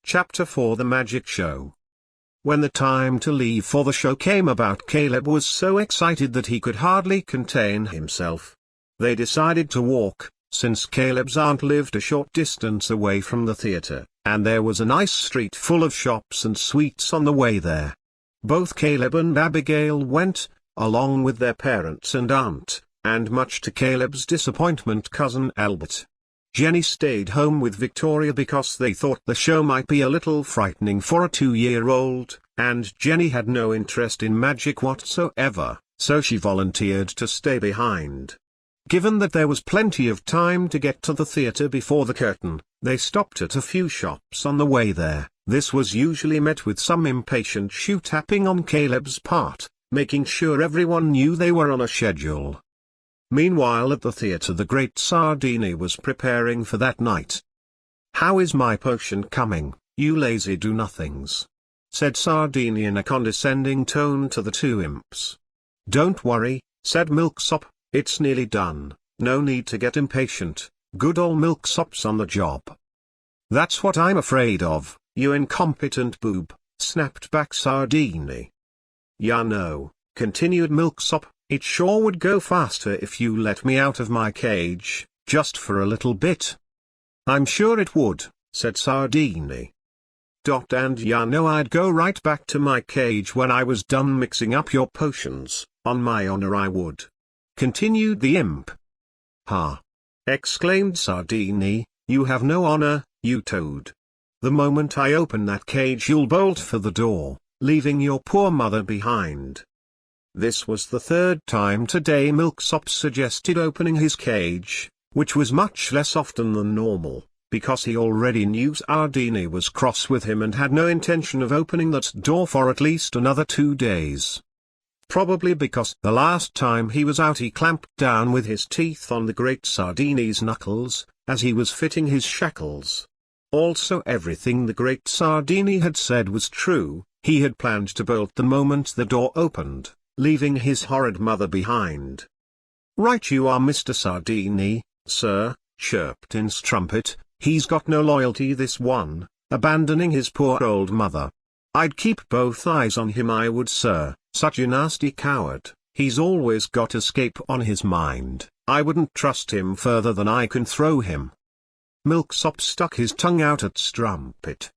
Chapter 4 The Magic Show. When the time to leave for the show came about, Caleb was so excited that he could hardly contain himself. They decided to walk, since Caleb's aunt lived a short distance away from the theater, and there was a nice street full of shops and sweets on the way there. Both Caleb and Abigail went, along with their parents and aunt, and much to Caleb's disappointment, cousin Albert. Jenny stayed home with Victoria because they thought the show might be a little frightening for a 2-year-old, and Jenny had no interest in magic whatsoever, so she volunteered to stay behind. Given that there was plenty of time to get to the theater before the curtain, they stopped at a few shops on the way there. This was usually met with some impatient shoe-tapping on Caleb's part, making sure everyone knew they were on a schedule. Meanwhile at the theater the great Sardini was preparing for that night. "How is my potion coming, you lazy do-nothings?" said Sardini in a condescending tone to the two imps. "Don't worry," said Milksop, "it's nearly done, no need to get impatient, good ol' Milksop's on the job." "That's what I'm afraid of, you incompetent boob," snapped back Sardini. "Ya no," continued Milksop, "it sure would go faster if you let me out of my cage, just for a little bit." "I'm sure it would," said Sardini. "And ya know I'd go right back to my cage when I was done mixing up your potions, on my honor I would," continued the imp. "Ha!" exclaimed Sardini, "you have no honor, you toad. The moment I open that cage you'll bolt for the door, leaving your poor mother behind." This was the third time today Milksop suggested opening his cage, which was much less often than normal, because he already knew Sardini was cross with him and had no intention of opening that door for at least another 2 days. Probably because the last time he was out he clamped down with his teeth on the great Sardini's knuckles, as he was fitting his shackles. Also everything the great Sardini had said was true, he had planned to bolt the moment the door opened, leaving his horrid mother behind. "Right you are, Mr. Sardini, sir," chirped in Strumpet, "he's got no loyalty this one, abandoning his poor old mother. I'd keep both eyes on him I would, sir, such a nasty coward, he's always got escape on his mind, I wouldn't trust him further than I can throw him." Milksop stuck his tongue out at Strumpet.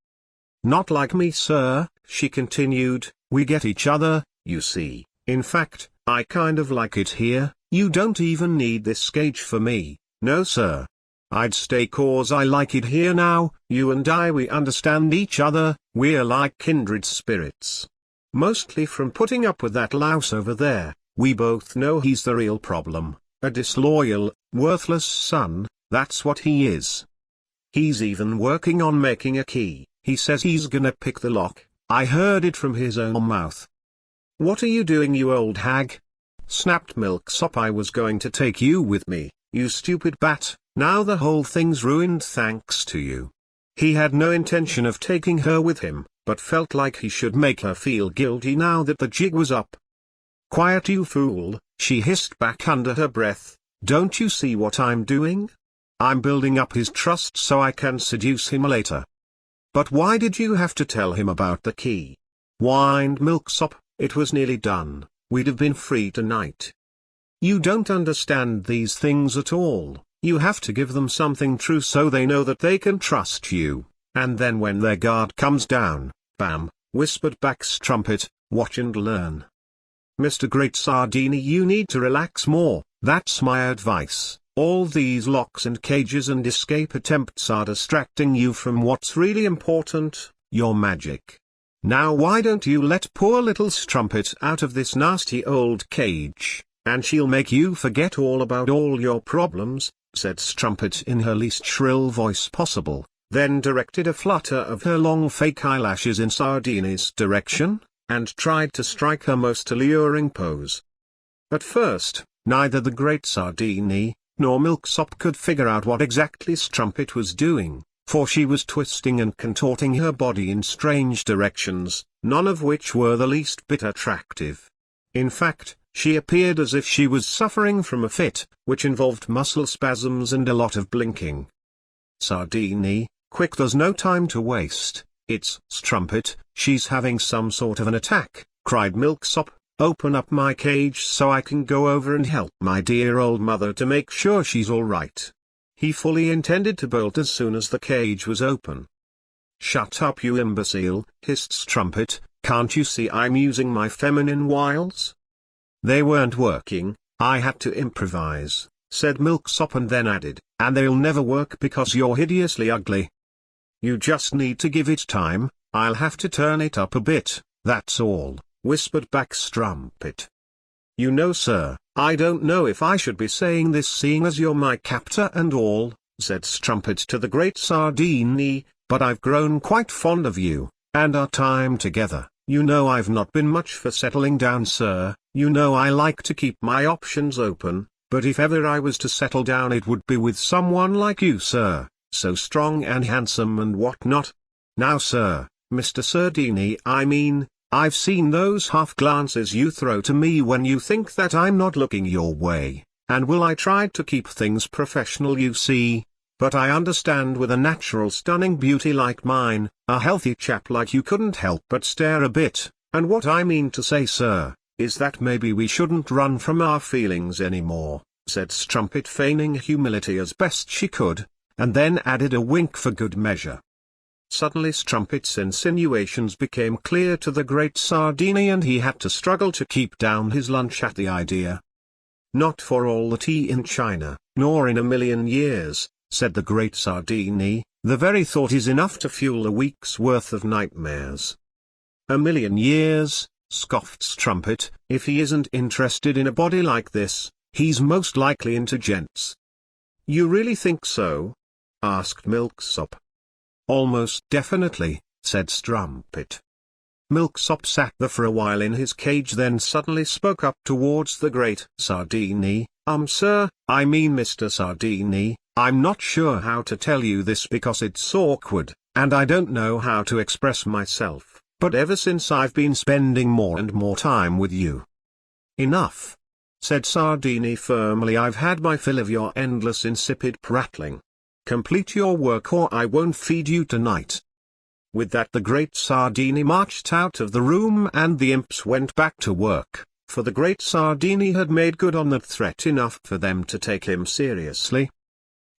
"Not like me, sir," she continued, "we get each other, you see. In fact, I kind of like it here, you don't even need this cage for me, no sir. I'd stay 'cause I like it here now, you and I we understand each other, we're like kindred spirits. Mostly from putting up with that louse over there, we both know he's the real problem, a disloyal, worthless son, that's what he is. He's even working on making a key, he says he's gonna pick the lock, I heard it from his own mouth." "What are you doing, you old hag?" snapped Milksop. "I was going to take you with me, you stupid bat, now the whole thing's ruined thanks to you." He had no intention of taking her with him, but felt like he should make her feel guilty now that the jig was up. "Quiet you fool," she hissed back under her breath, "don't you see what I'm doing? I'm building up his trust so I can seduce him later." "But why did you have to tell him about the key?" whined Milksop. "It was nearly done, we'd have been free tonight." "You don't understand these things at all, you have to give them something true so they know that they can trust you, and then when their guard comes down, bam," whispered back Strumpet, "watch and learn." "Mr. Great Sardini, you need to relax more, that's my advice. All these locks and cages and escape attempts are distracting you from what's really important, your magic. Now why don't you let poor little Strumpet out of this nasty old cage, and she'll make you forget all about all your problems," said Strumpet in her least shrill voice possible, then directed a flutter of her long fake eyelashes in Sardini's direction, and tried to strike her most alluring pose. At first, neither the great Sardini, nor Milksop could figure out what exactly Strumpet was doing, for she was twisting and contorting her body in strange directions, none of which were the least bit attractive. In fact, she appeared as if she was suffering from a fit, which involved muscle spasms and a lot of blinking. "Sardini, quick, there's no time to waste, It's Strumpet, she's having some sort of an attack, cried Milksop. Open up my cage so I can go over and help my dear old mother to make sure she's all right. He fully intended to bolt as soon as the cage was open. Shut up, you imbecile, hissed Strumpet, can't you see I'm using my feminine wiles? They weren't working, I had to improvise, said Milksop, and then added, and they'll never work because you're hideously ugly. You just need to give it time, I'll have to turn it up a bit, that's all, whispered back Strumpet. You know, sir, I don't know if I should be saying this seeing as you're my captor and all, said Strumpet to the great Sardini, but I've grown quite fond of you, and our time together. You know I've not been much for settling down, sir, you know I like to keep my options open, but if ever I was to settle down it would be with someone like you, sir, so strong and handsome and whatnot. Now, sir, Mr. Sardini, I mean, I've seen those half glances you throw to me when you think that I'm not looking your way, and I tried to keep things professional, you see. But I understand with a natural stunning beauty like mine, a healthy chap like you couldn't help but stare a bit, and what I mean to say, sir, is that maybe we shouldn't run from our feelings anymore, said Strumpet, feigning humility as best she could, and then added a wink for good measure. Suddenly Strumpet's insinuations became clear to the great Sardini, and he had to struggle to keep down his lunch at the idea. Not for all the tea in China, nor in a million years, said the great Sardini, the very thought is enough to fuel a week's worth of nightmares. A million years, scoffed Strumpet, if he isn't interested in a body like this, he's most likely into gents. You really think so? Asked Milksop. Almost definitely, said Strumpet. Milksop sat there for a while in his cage, then suddenly spoke up towards the great Sardini, sir, I mean Mr. Sardini, I'm not sure how to tell you this because it's awkward, and I don't know how to express myself, but ever since I've been spending more and more time with you. Enough, said Sardini firmly, I've had my fill of your endless insipid prattling. Complete your work or I won't feed you tonight. With that the great Sardini marched out of the room and the imps went back to work, for the great Sardini had made good on that threat enough for them to take him seriously.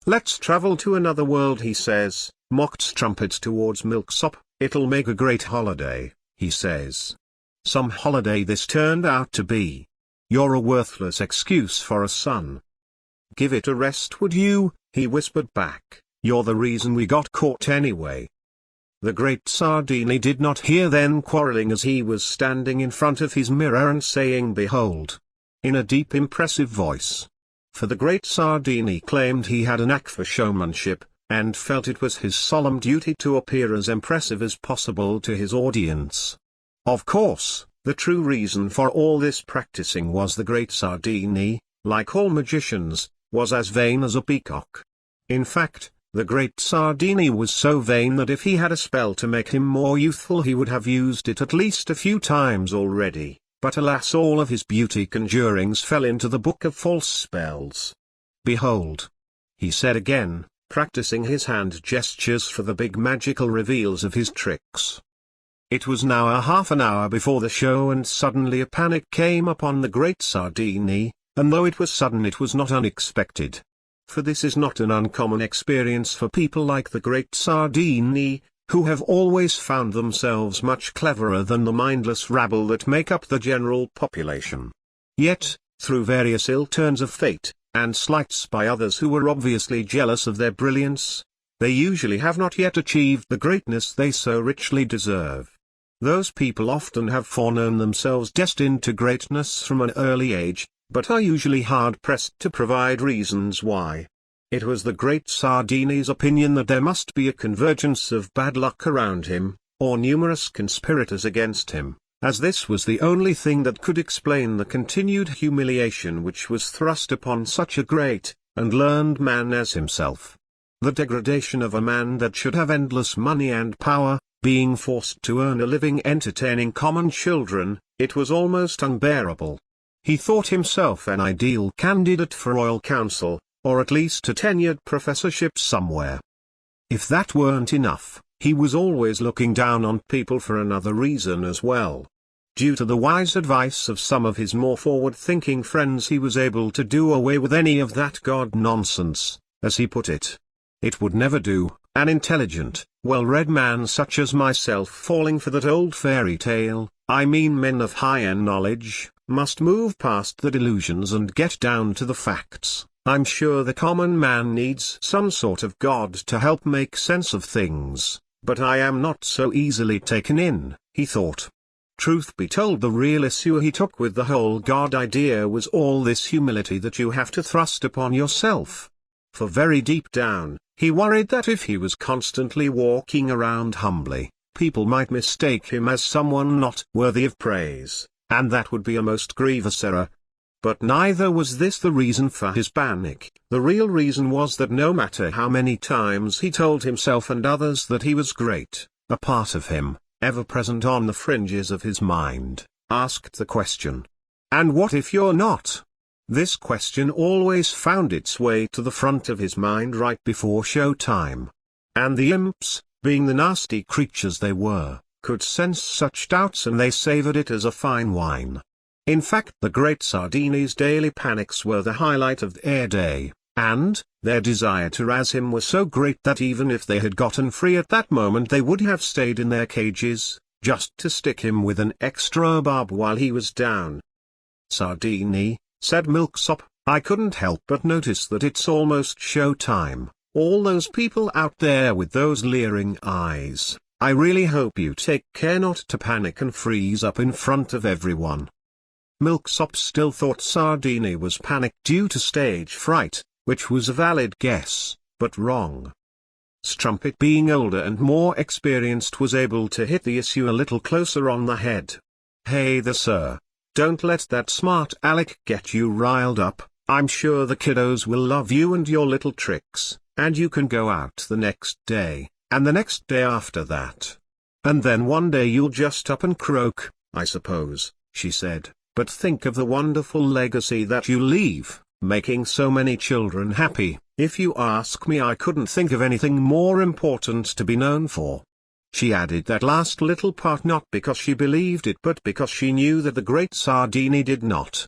Let's travel to another world, he says, mocked Strumpet towards Milksop, it'll make a great holiday, he says. Some holiday this turned out to be. You're a worthless excuse for a son. Give it a rest, would you? He whispered back, you're the reason we got caught anyway. The great Sardini did not hear them quarreling as he was standing in front of his mirror and saying behold, in a deep impressive voice. For the great Sardini claimed he had a knack for showmanship, and felt it was his solemn duty to appear as impressive as possible to his audience. Of course, the true reason for all this practicing was the great Sardini, like all magicians, was as vain as a peacock. In fact, the great Sardini was so vain that if he had a spell to make him more youthful he would have used it at least a few times already, but alas, all of his beauty conjurings fell into the book of false spells. Behold, he said again, practicing his hand gestures for the big magical reveals of his tricks. It was now a half an hour before the show, and suddenly a panic came upon the great Sardini, and though it was sudden it was not unexpected. For this is not an uncommon experience for people like the great Sardini, who have always found themselves much cleverer than the mindless rabble that make up the general population. Yet, through various ill turns of fate, and slights by others who were obviously jealous of their brilliance, they usually have not yet achieved the greatness they so richly deserve. Those people often have foreknown themselves destined to greatness from an early age, but are usually hard-pressed to provide reasons why. It was the great Sardini's opinion that there must be a convergence of bad luck around him, or numerous conspirators against him, as this was the only thing that could explain the continued humiliation which was thrust upon such a great and learned man as himself. The degradation of a man that should have endless money and power, being forced to earn a living entertaining common children, it was almost unbearable. He thought himself an ideal candidate for royal council, or at least a tenured professorship somewhere. If that weren't enough, He was always looking down on people for another reason as well. Due to the wise advice of some of his more forward-thinking friends, he was able to do away with any of that God nonsense, as he put it. It would never do, an intelligent, well-read man such as myself falling for that old fairy tale. I mean, men of higher knowledge must move past the delusions and get down to the facts. I'm sure the common man needs some sort of God to help make sense of things, but I am not so easily taken in, he thought. Truth be told, the real issue he took with the whole God idea was all this humility that you have to thrust upon yourself. For very deep down, he worried that if he was constantly walking around humbly, people might mistake him as someone not worthy of praise, and that would be a most grievous error. But neither was this the reason for his panic. The real reason was that no matter how many times he told himself and others that he was great, a part of him, ever present on the fringes of his mind, asked the question, "And what if you're not?" This question always found its way to the front of his mind right before show time. And the imps, being the nasty creatures they were, could sense such doubts, and they savored it as a fine wine. In fact, the great Sardini's daily panics were the highlight of their day, and their desire to razz him was so great that even if they had gotten free at that moment, they would have stayed in their cages, just to stick him with an extra barb while he was down. "Sardini," said Milksop, "I couldn't help but notice that it's almost show time. All those people out there with those leering eyes, I really hope you take care not to panic and freeze up in front of everyone." Milksop still thought Sardini was panicked due to stage fright, which was a valid guess, but wrong. Strumpet, being older and more experienced, was able to hit the issue a little closer on the head. "Hey there, sir. Don't let that smart aleck get you riled up. I'm sure the kiddos will love you and your little tricks, and you can go out the next day, and the next day after that. And then one day you'll just up and croak, I suppose," she said. "But think of the wonderful legacy that you leave, making so many children happy. If you ask me, I couldn't think of anything more important to be known for." She added that last little part not because she believed it, but because she knew that the great Sardini did not.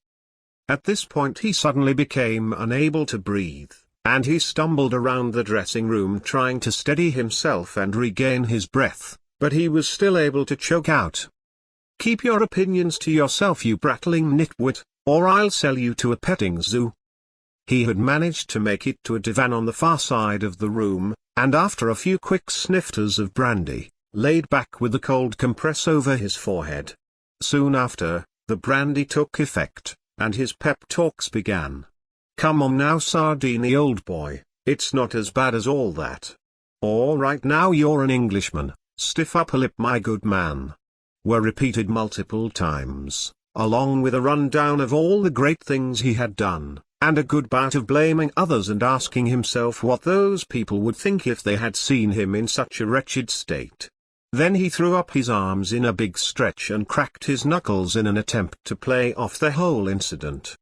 At this point he suddenly became unable to breathe, and he stumbled around the dressing room trying to steady himself and regain his breath, but he was still able to choke out, "Keep your opinions to yourself, you prattling nitwit, or I'll sell you to a petting zoo." He had managed to make it to a divan on the far side of the room, and after a few quick snifters of brandy, laid back with the cold compress over his forehead. Soon after, the brandy took effect, and his pep talks began. "Come on now, Sardini, old boy, it's not as bad as all that. All right, now you're an Englishman, stiff upper lip, my good man," were repeated multiple times, along with a rundown of all the great things he had done, and a good bout of blaming others and asking himself what those people would think if they had seen him in such a wretched state. Then he threw up his arms in a big stretch and cracked his knuckles in an attempt to play off the whole incident.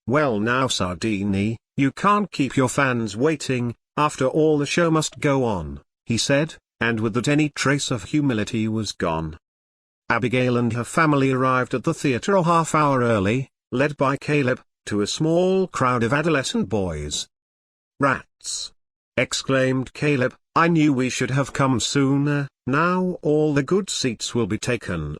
"Well now, Sardini, you can't keep your fans waiting, after all the show must go on," he said, and with that any trace of humility was gone. Abigail and her family arrived at the theater a half-hour early, led by Caleb, to a small crowd of adolescent boys. "Rats!" exclaimed Caleb, "I knew we should have come sooner. Now all the good seats will be taken.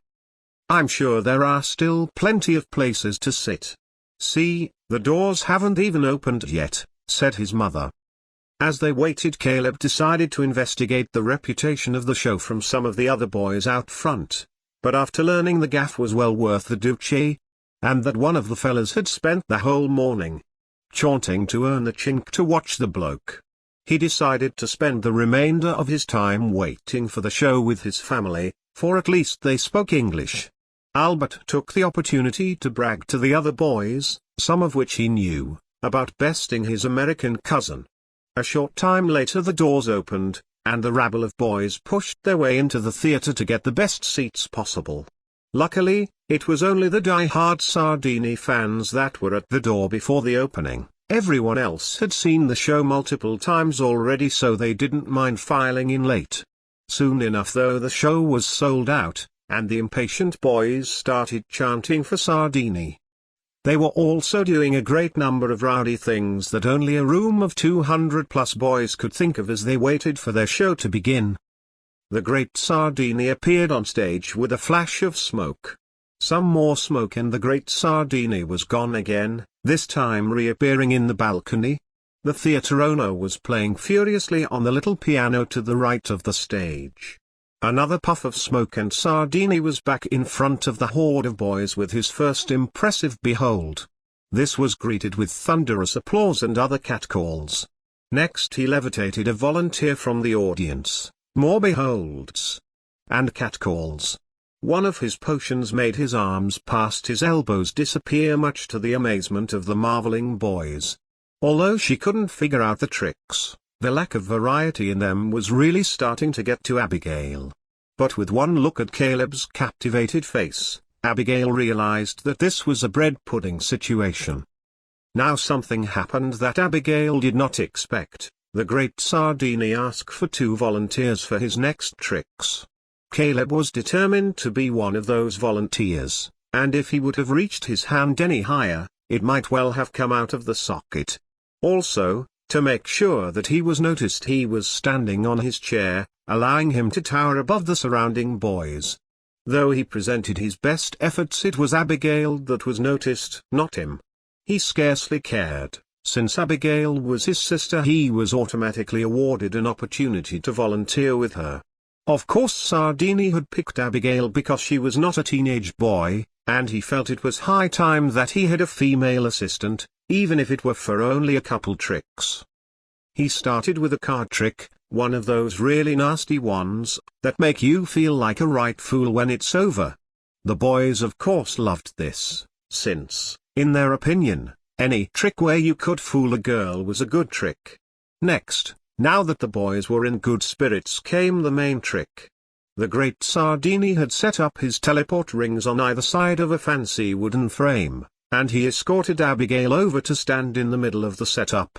I'm sure there are still plenty of places to sit. See, the doors haven't even opened yet," said his mother. As they waited, Caleb decided to investigate the reputation of the show from some of the other boys out front. But after learning the gaff was well worth the duchy, and that one of the fellas had spent the whole morning chaunting to earn the chink to watch the bloke, he decided to spend the remainder of his time waiting for the show with his family, for at least they spoke English. Albert took the opportunity to brag to the other boys, some of which he knew, about besting his American cousin. A short time later the doors opened, and the rabble of boys pushed their way into the theater to get the best seats possible. Luckily, it was only the die-hard Sardini fans that were at the door before the opening. Everyone else had seen the show multiple times already, so they didn't mind filing in late. Soon enough though the show was sold out, and the impatient boys started chanting for Sardini. They were also doing a great number of rowdy things that only a room of 200 plus boys could think of as they waited for their show to begin. The great Sardini appeared on stage with a flash of smoke. Some more smoke and the great Sardini was gone again, this time reappearing in the balcony. The theatre owner was playing furiously on the little piano to the right of the stage. Another puff of smoke and Sardini was back in front of the horde of boys with his first impressive behold. This was greeted with thunderous applause and other catcalls. Next he levitated a volunteer from the audience, more beholds and catcalls. One of his potions made his arms past his elbows disappear, much to the amazement of the marveling boys. Although she couldn't figure out the tricks, the lack of variety in them was really starting to get to Abigail. But with one look at Caleb's captivated face, Abigail realized that this was a bread pudding situation. Now something happened that Abigail did not expect. The great Sardini asked for 2 volunteers for his next tricks. Caleb was determined to be one of those volunteers, and if he would have reached his hand any higher, it might well have come out of the socket. Also, to make sure that he was noticed, he was standing on his chair, allowing him to tower above the surrounding boys. Though he presented his best efforts, it was Abigail that was noticed, not him. He scarcely cared. Since Abigail was his sister, he was automatically awarded an opportunity to volunteer with her. Of course Sardini had picked Abigail because she was not a teenage boy, and he felt it was high time that he had a female assistant, even if it were for only a couple tricks. He started with a card trick, one of those really nasty ones, that make you feel like a right fool when it's over. The boys of course loved this, since, in their opinion, any trick where you could fool a girl was a good trick. Next, now that the boys were in good spirits, came the main trick. The great Sardini had set up his teleport rings on either side of a fancy wooden frame, and he escorted Abigail over to stand in the middle of the setup.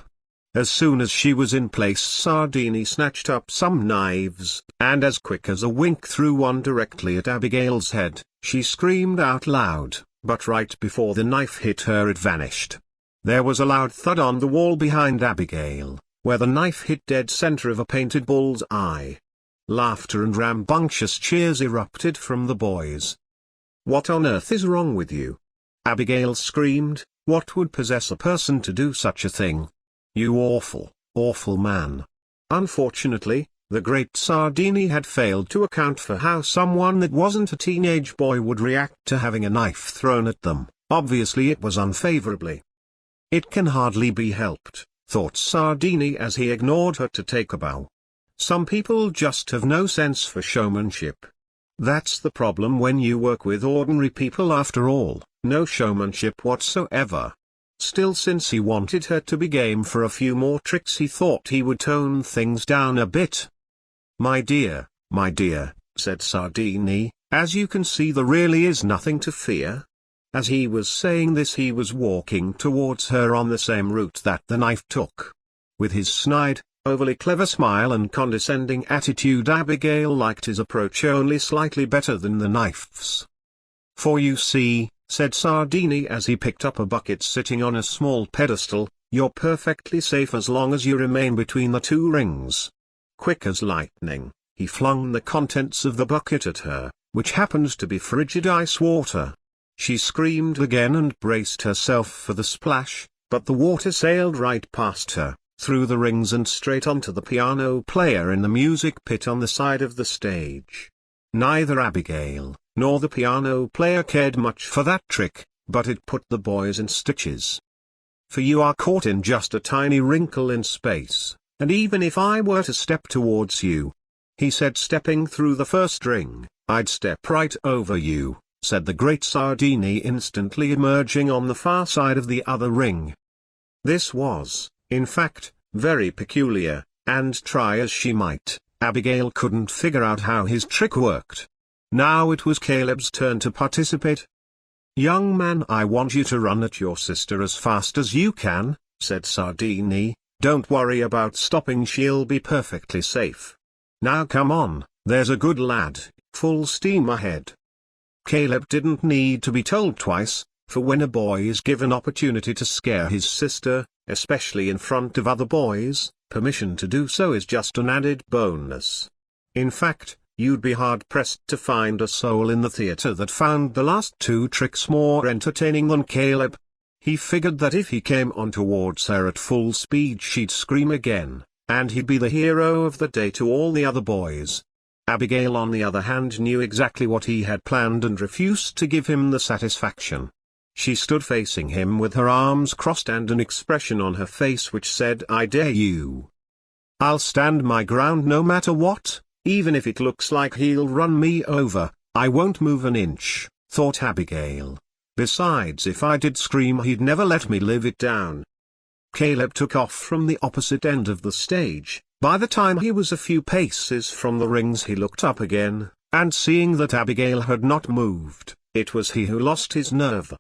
As soon as she was in place, Sardini snatched up some knives, and as quick as a wink threw one directly at Abigail's head. She screamed out loud, but right before the knife hit her it vanished. There was a loud thud on the wall behind Abigail, where the knife hit dead center of a painted bull's eye. Laughter and rambunctious cheers erupted from the boys. "What on earth is wrong with you?" Abigail screamed. "What would possess a person to do such a thing? You awful, awful man." Unfortunately, the great Sardini had failed to account for how someone that wasn't a teenage boy would react to having a knife thrown at them. Obviously it was unfavorably. "It can hardly be helped," thought Sardini as he ignored her to take a bow. Some people just have no sense for showmanship. That's the problem when you work with ordinary people, after all, no showmanship whatsoever. Still, since he wanted her to be game for a few more tricks, he thought he would tone things down a bit. my dear," said Sardini, "as you can see there really is nothing to fear." As he was saying this, he was walking towards her on the same route that the knife took. With his snide, overly clever smile and condescending attitude, Abigail liked his approach only slightly better than the knife's. "For you see," said Sardini as he picked up a bucket sitting on a small pedestal, "you're perfectly safe as long as you remain between the 2 rings." Quick as lightning, he flung the contents of the bucket at her, which happened to be frigid ice water. She screamed again and braced herself for the splash, but the water sailed right past her, through the rings and straight onto the piano player in the music pit on the side of the stage. Neither Abigail nor the piano player cared much for that trick, but it put the boys in stitches. "For you are caught in just a tiny wrinkle in space, and even if I were to step towards you," he said, stepping through the first ring, "I'd step right over you," said the great Sardini, instantly emerging on the far side of the other ring. This was, in fact, very peculiar, and try as she might, Abigail couldn't figure out how his trick worked. Now it was Caleb's turn to participate. "Young man, I want you to run at your sister as fast as you can," said Sardini. "Don't worry about stopping, she'll be perfectly safe. Now come on, There's a good lad, full steam ahead. Caleb didn't need to be told twice, for when a boy is given opportunity to scare his sister, especially in front of other boys, permission to do so is just an added bonus. In fact, you'd be hard-pressed to find a soul in the theater that found the last two tricks more entertaining than Caleb. He figured that if he came on towards her at full speed she'd scream again, and he'd be the hero of the day to all the other boys. Abigail on the other hand knew exactly what he had planned and refused to give him the satisfaction. She stood facing him with her arms crossed and an expression on her face which said, "I dare you. I'll stand my ground no matter what, even if it looks like he'll run me over, I won't move an inch," thought Abigail. Besides, if I did scream he'd never let me live it down. Caleb took off from the opposite end of the stage. By the time he was a few paces from the rings he looked up again, and seeing that Abigail had not moved, it was he who lost his nerve.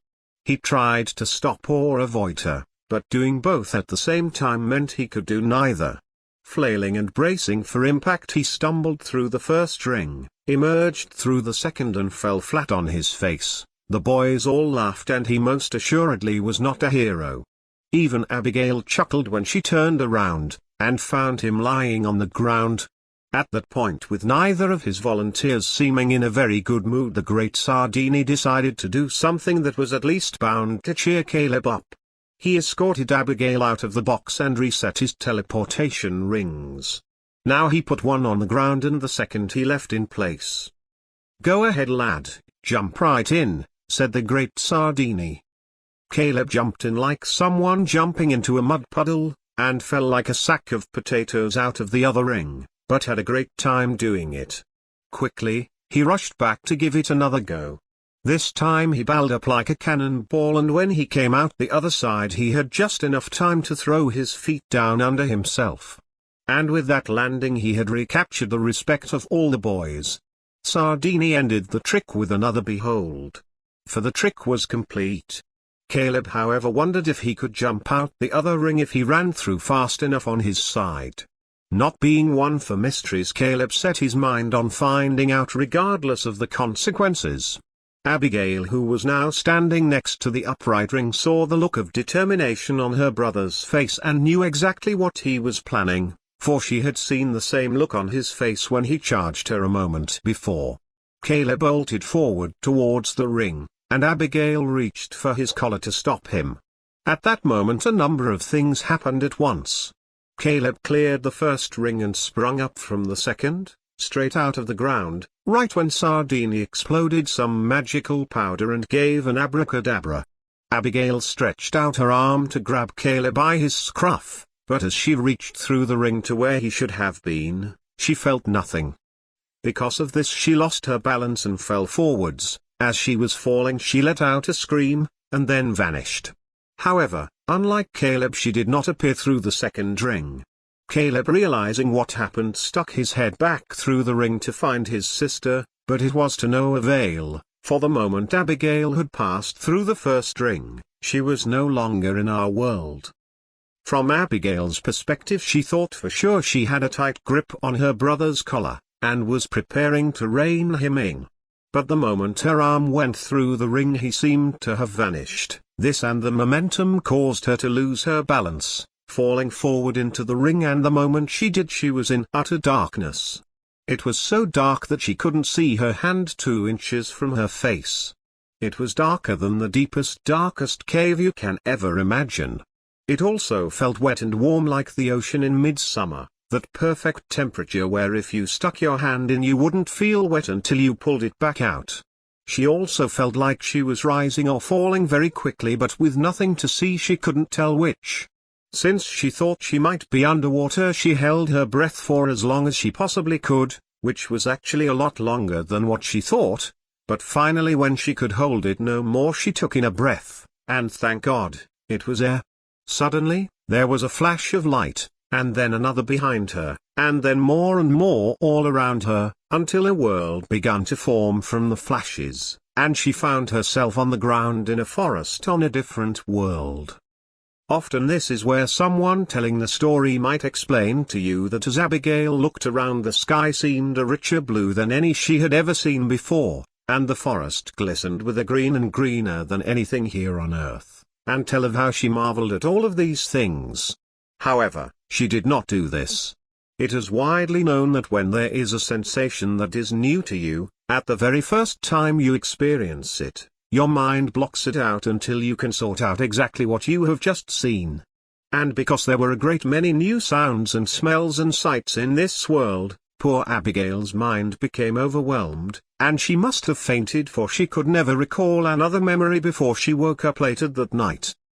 He tried to stop or avoid her, but doing both at the same time meant he could do neither. Flailing and bracing for impact he stumbled through the first ring, emerged through the second and fell flat on his face. The boys all laughed and he most assuredly was not a hero. Even Abigail chuckled when she turned around, and found him lying on the ground. At that point, with neither of his volunteers seeming in a very good mood, the great Sardini decided to do something that was at least bound to cheer Caleb up. He escorted Abigail out of the box and reset his teleportation rings. Now he put one on the ground and the second he left in place. "Go ahead, lad, jump right in," said the great Sardini. Caleb jumped in like someone jumping into a mud puddle, and fell like a sack of potatoes out of the other ring, but had a great time doing it. Quickly, he rushed back to give it another go. This time he balled up like a cannonball, and when he came out the other side he had just enough time to throw his feet down under himself. And with that landing he had recaptured the respect of all the boys. Sardini ended the trick with another behold. For the trick was complete. Caleb however wondered if he could jump out the other ring if he ran through fast enough on his side. Not being one for mysteries, Caleb set his mind on finding out regardless of the consequences. Abigail, who was now standing next to the upright ring, saw the look of determination on her brother's face and knew exactly what he was planning, for she had seen the same look on his face when he charged her a moment before. Caleb bolted forward towards the ring, and Abigail reached for his collar to stop him. At that moment a number of things happened at once. Caleb cleared the first ring and sprung up from the second, straight out of the ground, right when Sardini exploded some magical powder and gave an abracadabra. Abigail stretched out her arm to grab Caleb by his scruff, but as she reached through the ring to where he should have been, she felt nothing. Because of this she lost her balance and fell forwards. As she was falling she let out a scream, and then vanished. However, unlike Caleb, she did not appear through the second ring. Caleb, realizing what happened, stuck his head back through the ring to find his sister, but it was to no avail, for the moment Abigail had passed through the first ring, she was no longer in our world. From Abigail's perspective, she thought for sure she had a tight grip on her brother's collar, and was preparing to rein him in. But the moment her arm went through the ring he seemed to have vanished. This and the momentum caused her to lose her balance, falling forward into the ring, and the moment she did she was in utter darkness. It was so dark that she couldn't see her hand 2 inches from her face. It was darker than the deepest, darkest cave you can ever imagine. It also felt wet and warm like the ocean in midsummer. That perfect temperature where if you stuck your hand in you wouldn't feel wet until you pulled it back out. She also felt like she was rising or falling very quickly, but with nothing to see she couldn't tell which. Since she thought she might be underwater, she held her breath for as long as she possibly could, which was actually a lot longer than what she thought, but finally when she could hold it no more she took in a breath, and thank God, it was air. Suddenly, there was a flash of light, and then another behind her, and then more and more all around her, until a world began to form from the flashes, and she found herself on the ground in a forest on a different world. Often this is where someone telling the story might explain to you that as Abigail looked around, the sky seemed a richer blue than any she had ever seen before, and the forest glistened with a green and greener than anything here on earth, and tell of how she marveled at all of these things. However, she did not do this. It is widely known that when there is a sensation that is new to you, at the very first time you experience it, your mind blocks it out until you can sort out exactly what you have just seen. And because there were a great many new sounds and smells and sights in this world, poor Abigail's mind became overwhelmed, and she must have fainted, for she could never recall another memory before she woke up later that night.